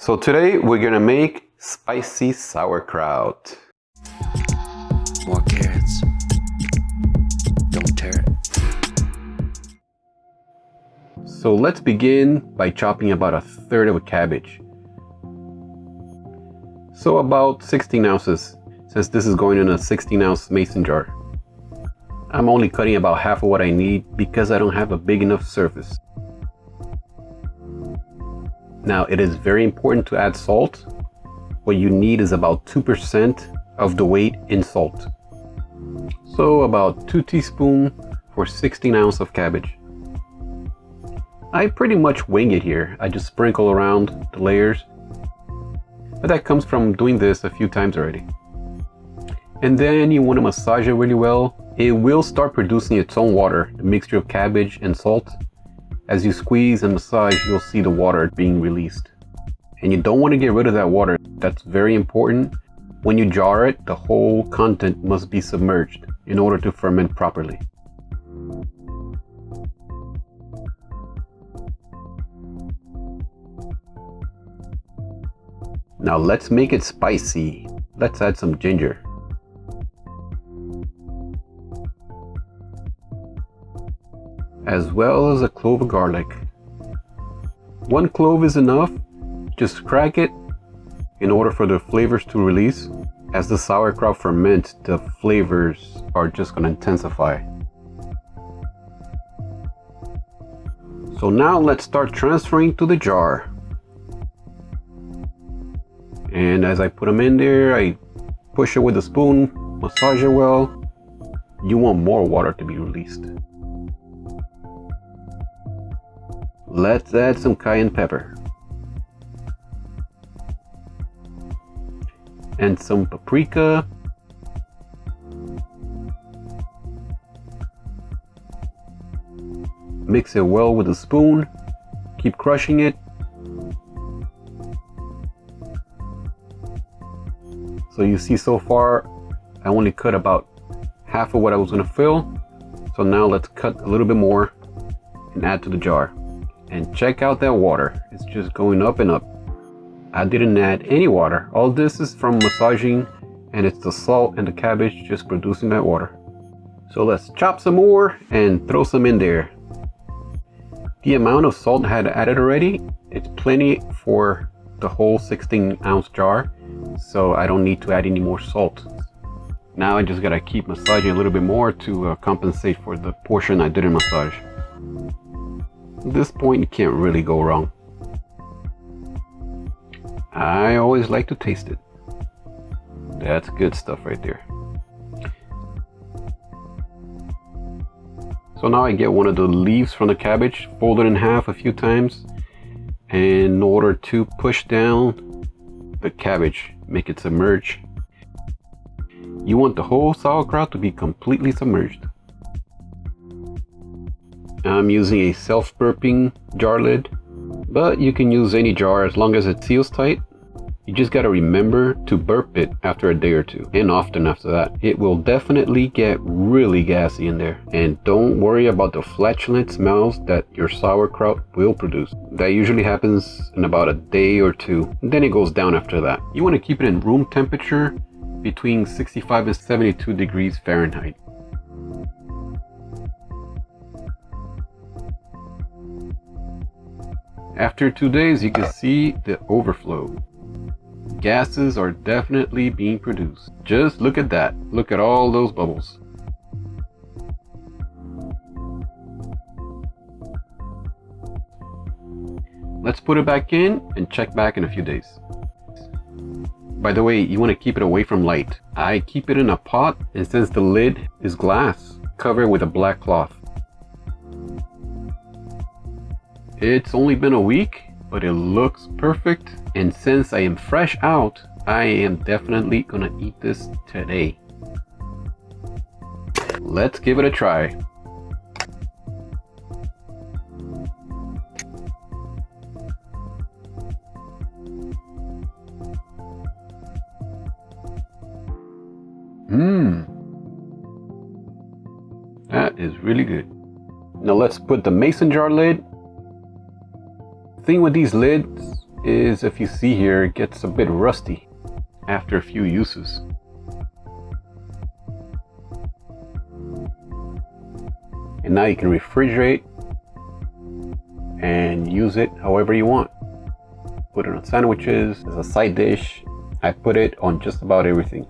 So today we're gonna make spicy sauerkraut. More carrots. Don't tear it. So let's begin by chopping about 1/3 of a cabbage. So about 16 ounces, since this is going in a 16-ounce mason jar. I'm only cutting about half of what I need because I don't have a big enough surface. Now it is very important to add salt. What you need is about 2% of the weight in salt. So about 2 teaspoons for 16 ounces of cabbage. I pretty much wing it here. I just sprinkle around the layers. But that comes from doing this a few times already. And then you want to massage it really well. It will start producing its own water, the mixture of cabbage and salt. As you squeeze and massage, you'll see the water being released. And you don't want to get rid of that water. That's very important. When you jar it, the whole content must be submerged in order to ferment properly. Now let's make it spicy. Let's add some ginger. As well as a clove of garlic. 1 clove is enough. Just crack it in order for the flavors to release. As the sauerkraut ferments, the flavors are just going to intensify. So now let's start transferring to the jar. And as I put them in there, I push it with a spoon, massage it well. You want more water to be released. Let's add some cayenne pepper. And some paprika. Mix it well with a spoon. Keep crushing it. So you see so far, I only cut about half of what I was going to fill. So now let's cut a little bit more and add to the jar. And check out that water. It's just going up and up. I didn't add any water. All this is from massaging, and it's the salt and the cabbage just producing that water. So let's chop some more and throw some in there. The amount of salt I had added already, it's plenty for the whole 16-ounce jar. So I don't need to add any more salt. Now I just gotta keep massaging a little bit more to compensate for the portion I didn't massage. At this point, you can't really go wrong. I always like to taste it. That's good stuff right there. So now I get one of the leaves from the cabbage, fold it in half a few times, and in order to push down the cabbage, make it submerge. You want the whole sauerkraut to be completely submerged. I'm using a self-burping jar lid, but you can use any jar as long as it seals tight. You just gotta remember to burp it after a day or two, and often after that. It will definitely get really gassy in there. And don't worry about the flatulent smells that your sauerkraut will produce. That usually happens in about a day or two, and then it goes down after that. You wanna keep it in room temperature between 65 and 72 degrees Fahrenheit. After 2 days, you can see the overflow. Gases are definitely being produced. Just look at that. Look at all those bubbles. Let's put it back in and check back in a few days. By the way, you want to keep it away from light. I keep it in a pot, and since the lid is glass, cover it with a black cloth. It's only been a week, but it looks perfect. And since I am fresh out, I am definitely gonna eat this today. Let's give it a try. That is really good. Now let's put the mason jar lid. The thing with these lids is, if you see here, it gets a bit rusty after a few uses. And now you can refrigerate and use it however you want. Put it on sandwiches, as a side dish. I put it on just about everything.